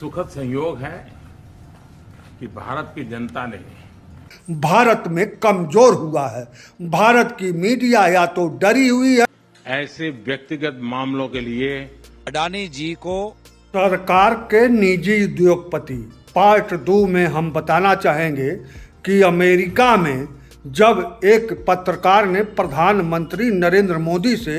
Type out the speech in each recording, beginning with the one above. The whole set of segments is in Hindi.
सुखद संयोग है कि भारत की जनता ने भारत में कमजोर हुआ है। भारत की मीडिया या तो डरी हुई है। ऐसे व्यक्तिगत मामलों के लिए अडानी जी को सरकार के निजी उद्योगपति पार्ट 2 में हम बताना चाहेंगे कि अमेरिका में जब एक पत्रकार ने प्रधानमंत्री नरेंद्र मोदी से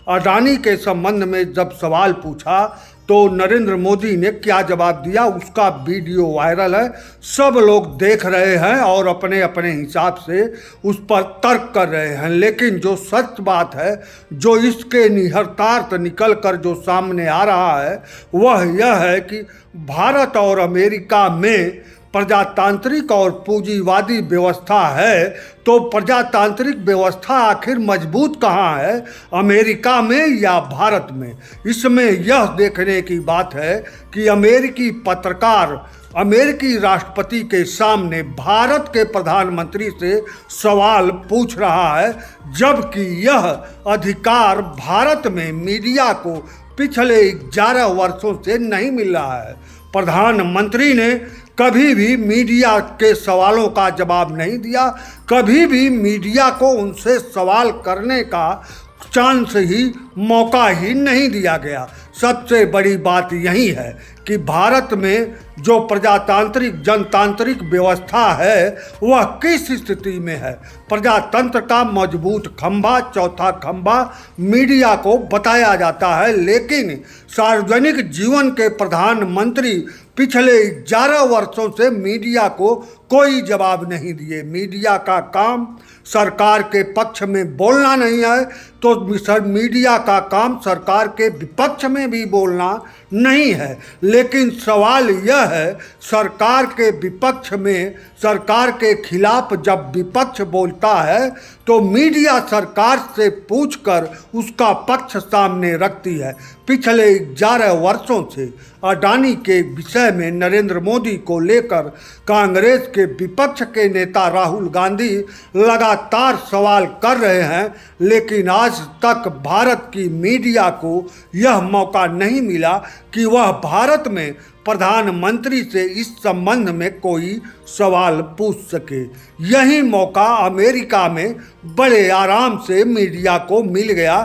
अडानी के संबंध में जब सवाल पूछा तो नरेंद्र मोदी ने क्या जवाब दिया, उसका वीडियो वायरल है। सब लोग देख रहे हैं और अपने अपने हिसाब से उस पर तर्क कर रहे हैं। लेकिन जो सच बात है, जो इसके निहितार्थ निकल कर जो सामने आ रहा है, वह यह है कि भारत और अमेरिका में प्रजातांत्रिक और पूंजीवादी व्यवस्था है, तो प्रजातांत्रिक व्यवस्था आखिर मजबूत कहाँ है, अमेरिका में या भारत में? इसमें यह देखने की बात है कि अमेरिकी पत्रकार अमेरिकी राष्ट्रपति के सामने भारत के प्रधानमंत्री से सवाल पूछ रहा है, जबकि यह अधिकार भारत में मीडिया को पिछले 11 वर्षों से नहीं मिल रहा है। प्रधानमंत्री ने कभी भी मीडिया के सवालों का जवाब नहीं दिया, कभी भी मीडिया को उनसे सवाल करने का चांस ही, मौका ही नहीं दिया गया। सबसे बड़ी बात यही है कि भारत में जो प्रजातांत्रिक जनतांत्रिक व्यवस्था है वह किस स्थिति में है। प्रजातंत्र का मजबूत खंभा, चौथा खंभा मीडिया को बताया जाता है, लेकिन सार्वजनिक जीवन के प्रधानमंत्री पिछले 11 वर्षों से मीडिया को कोई जवाब नहीं दिए। मीडिया का काम सरकार के पक्ष में बोलना नहीं है, तो मीडिया का काम सरकार के विपक्ष में भी बोलना नहीं है। लेकिन सवाल यह है, सरकार के विपक्ष में, सरकार के खिलाफ जब विपक्ष बोलता है तो मीडिया सरकार से पूछकर उसका पक्ष सामने रखती है। पिछले 11 वर्षों से अडानी के विषय में नरेंद्र मोदी को लेकर कांग्रेस के विपक्ष के नेता राहुल गांधी लगातार सवाल कर रहे हैं, लेकिन आज तक भारत की मीडिया को यह मौका नहीं मिला कि वह भारत में प्रधानमंत्री से इस संबंध में कोई सवाल पूछ सके। यही मौका अमेरिका में बड़े आराम से मीडिया को मिल गया।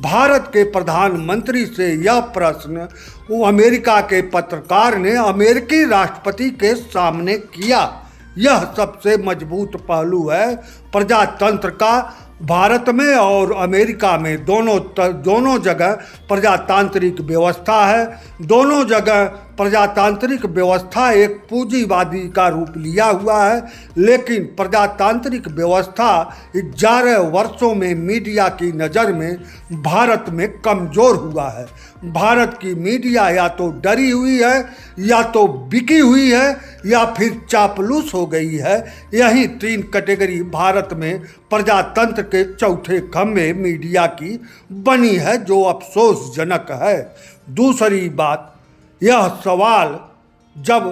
भारत के प्रधानमंत्री से यह प्रश्न वो अमेरिका के पत्रकार ने अमेरिकी राष्ट्रपति के सामने किया। यह सबसे मजबूत पहलू है प्रजातंत्र का। भारत में और अमेरिका में दोनों जगह प्रजातांत्रिक व्यवस्था है। दोनों जगह प्रजातांत्रिक व्यवस्था एक पूंजीवादी का रूप लिया हुआ है, लेकिन प्रजातांत्रिक व्यवस्था 11 वर्षों में मीडिया की नज़र में भारत में कमज़ोर हुआ है। भारत की मीडिया या तो डरी हुई है, या तो बिकी हुई है, या फिर चापलूस हो गई है। यही 3 कैटेगरी भारत में प्रजातंत्र के चौथे खंभे मीडिया की बनी है, जो अफसोसजनक है। दूसरी बात, यह सवाल जब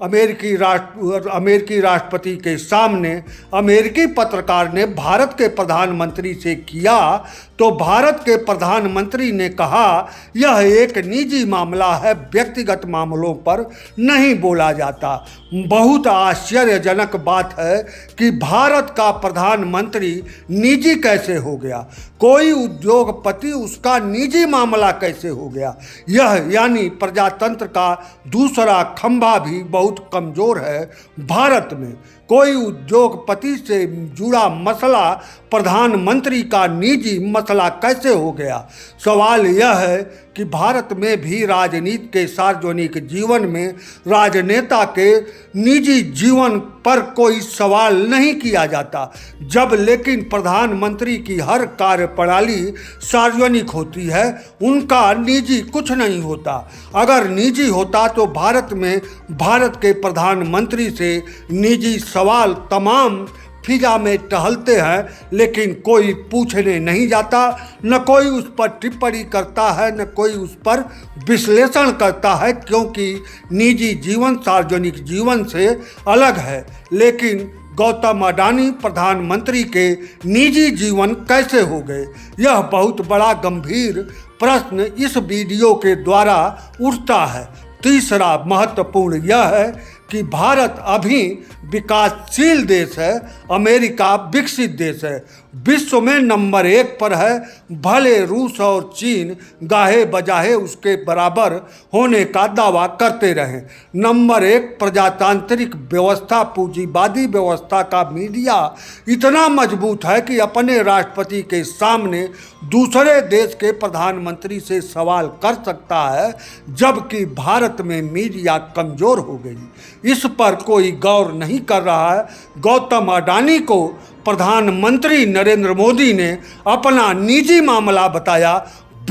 अमेरिकी राष्ट्रपति के सामने अमेरिकी पत्रकार ने भारत के प्रधानमंत्री से किया, तो भारत के प्रधानमंत्री ने कहा यह एक निजी मामला है, व्यक्तिगत मामलों पर नहीं बोला जाता। बहुत आश्चर्यजनक बात है कि भारत का प्रधानमंत्री निजी कैसे हो गया, कोई उद्योगपति उसका निजी मामला कैसे हो गया। यह यानी प्रजातंत्र का दूसरा खंभा भी बहुत कमज़ोर है। भारत में कोई उद्योगपति से जुड़ा मसला प्रधानमंत्री का निजी मसला कैसे हो गया। सवाल यह है कि भारत में भी राजनीति के सार्वजनिक जीवन में राजनेता के निजी जीवन पर कोई सवाल नहीं किया जाता, जब लेकिन प्रधानमंत्री की हर कार्यप्रणाली सार्वजनिक होती है, उनका निजी कुछ नहीं होता। अगर निजी होता तो भारत में भारत के प्रधानमंत्री से निजी सवाल तमाम फिजा में टहलते हैं, लेकिन कोई पूछने नहीं जाता, न कोई उस पर टिप्पणी करता है, न कोई उस पर विश्लेषण करता है, क्योंकि निजी जीवन सार्वजनिक जीवन से अलग है। लेकिन गौतम अडानी प्रधानमंत्री के निजी जीवन कैसे हो गए, यह बहुत बड़ा गंभीर प्रश्न इस वीडियो के द्वारा उठता है। तीसरा महत्वपूर्ण यह है कि भारत अभी विकासशील देश है, अमेरिका विकसित देश है, विश्व में नंबर 1 पर है। भले रूस और चीन गाहे बजाहे उसके बराबर होने का दावा करते रहें। नंबर 1 प्रजातांत्रिक व्यवस्था, पूंजीवादी व्यवस्था का मीडिया इतना मजबूत है कि अपने राष्ट्रपति के सामने दूसरे देश के प्रधानमंत्री से सवाल कर सकता है, जबकि भारत में मीडिया कमजोर हो गई। इस पर कोई गौर नहीं कर रहा है। गौतम अडानी को प्रधानमंत्री नरेंद्र मोदी ने अपना निजी मामला बताया,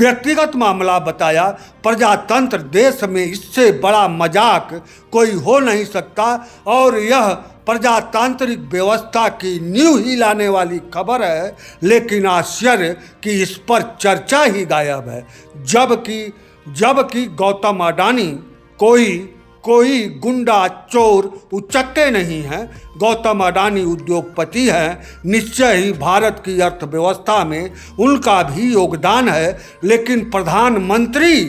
व्यक्तिगत मामला बताया। प्रजातंत्र देश में इससे बड़ा मजाक कोई हो नहीं सकता और यह प्रजातांत्रिक व्यवस्था की नींव ही लाने वाली खबर है, लेकिन आश्चर्य कि इस पर चर्चा ही गायब है। जबकि गौतम अडानी कोई गुंडा, चोर, उचक्के नहीं हैं। गौतम अडानी उद्योगपति हैं। निश्चय ही भारत की अर्थव्यवस्था में उनका भी योगदान है, लेकिन प्रधानमंत्री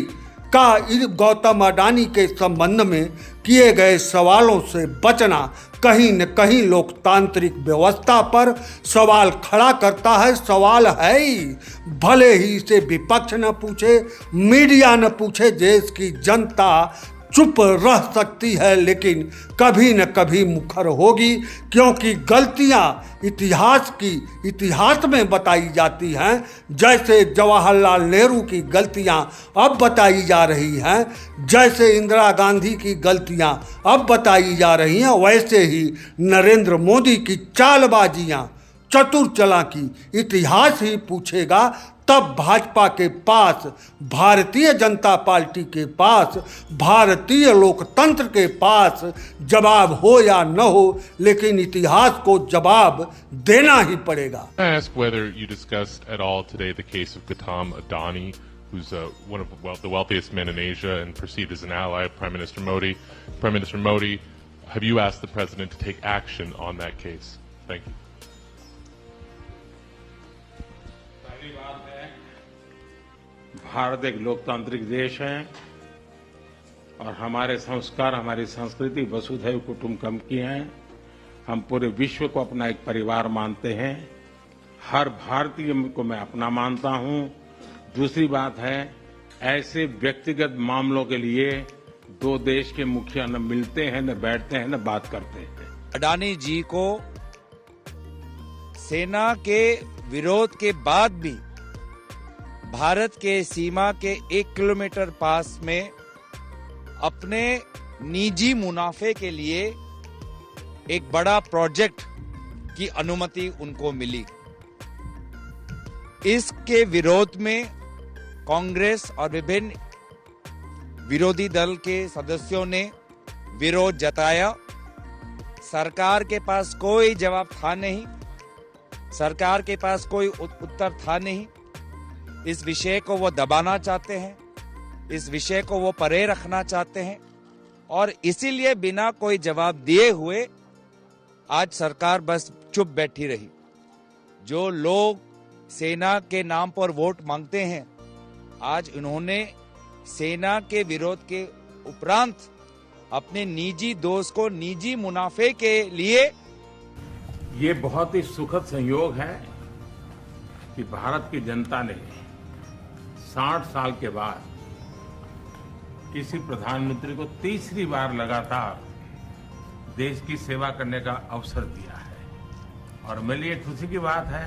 का गौतम अडानी के संबंध में किए गए सवालों से बचना कहीं न कहीं लोकतांत्रिक व्यवस्था पर सवाल खड़ा करता है। सवाल है ही, भले ही इसे विपक्ष न पूछे, मीडिया न पूछे, देश की जनता चुप रह सकती है, लेकिन कभी न कभी मुखर होगी, क्योंकि गलतियां इतिहास में बताई जाती हैं। जैसे जवाहरलाल नेहरू की गलतियां अब बताई जा रही हैं, जैसे इंदिरा गांधी की गलतियां अब बताई जा रही हैं, वैसे ही नरेंद्र मोदी की चालबाजियां, चतुर चालाकी इतिहास ही पूछेगा। तब भाजपा के पास, भारतीय जनता पार्टी के पास, भारतीय लोकतंत्र के पास जवाब हो या न हो, लेकिन इतिहास को जवाब देना ही पड़ेगा। I ask whether you discussed at all today the case of Gautam Adani, who's one of the wealthiest men in Asia and perceived as an ally of Prime Minister Modi. Prime Minister Modi, have you asked the president to take action on that case? Thank you. पहली बात है, भारत एक लोकतांत्रिक देश है और हमारे संस्कार, हमारी संस्कृति वसुधैव कुटुंबकम की है। हम पूरे विश्व को अपना एक परिवार मानते हैं। हर भारतीय को मैं अपना मानता हूं। दूसरी बात है, ऐसे व्यक्तिगत मामलों के लिए दो देश के मुखिया न मिलते हैं, न बैठते हैं, न बात करते हैं। अडानी जी को सेना के विरोध के बाद भी भारत के सीमा के 1 किलोमीटर पास में अपने निजी मुनाफे के लिए एक बड़ा प्रोजेक्ट की अनुमति उनको मिली। इसके विरोध में कांग्रेस और विभिन्न विरोधी दल के सदस्यों ने विरोध जताया। सरकार के पास कोई जवाब था नहीं, सरकार के पास कोई उत्तर था नहीं। इस विषय को वो दबाना चाहते हैं, इस विषय को वो परे रखना चाहते हैं और इसीलिए बिना कोई जवाब दिए हुए आज सरकार बस चुप बैठी रही। जो लोग सेना के नाम पर वोट मांगते हैं, आज उन्होंने सेना के विरोध के उपरांत अपने निजी दोस्त को निजी मुनाफे के लिए। ये बहुत ही सुखद संयोग है कि भारत की जनता ने 60 साल के बाद किसी प्रधानमंत्री को तीसरी बार लगातार देश की सेवा करने का अवसर दिया है और मेरे लिए खुशी की बात है